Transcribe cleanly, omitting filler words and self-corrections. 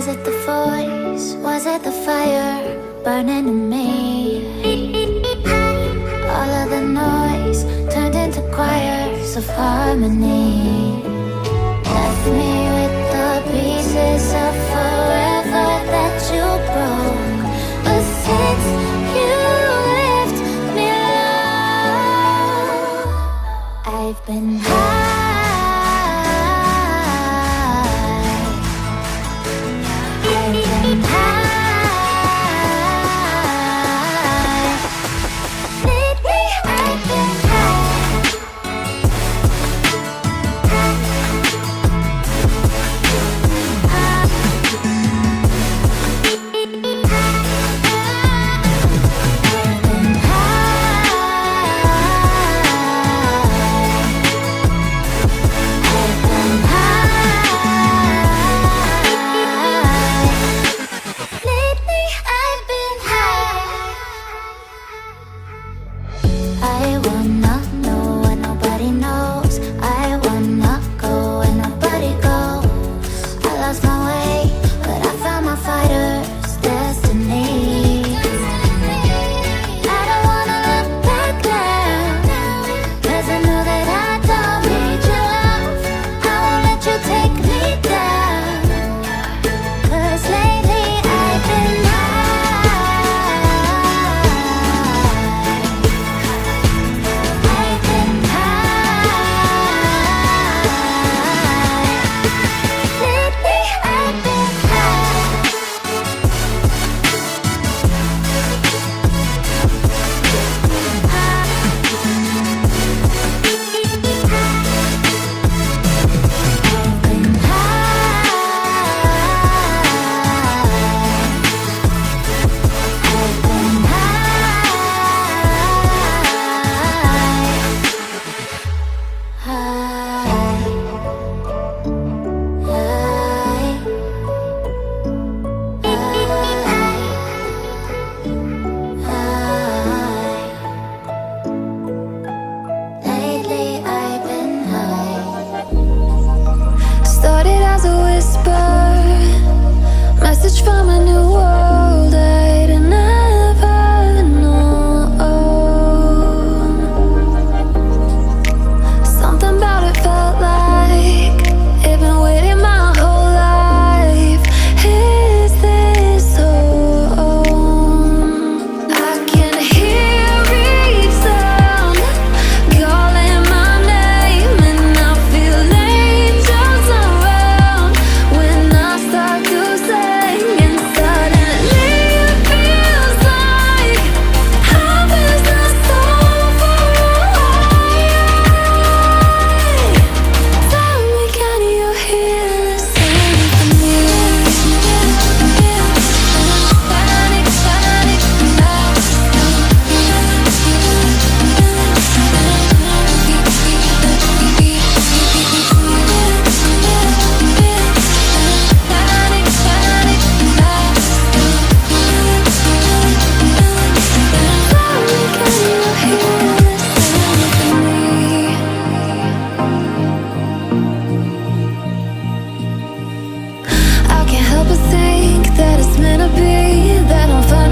Was it the voice? Was it the fire burning in me? All of the noise turned into choirs of harmony. Left me with the pieces of forever that you broke. But since you left me low, I've been high. From a new world I'd never known. Something about it felt like it'd been waiting my whole life. Is this home? I can hear each sound calling my name, and I feel angels around when I start to say. That it's meant to be, that I'm fine.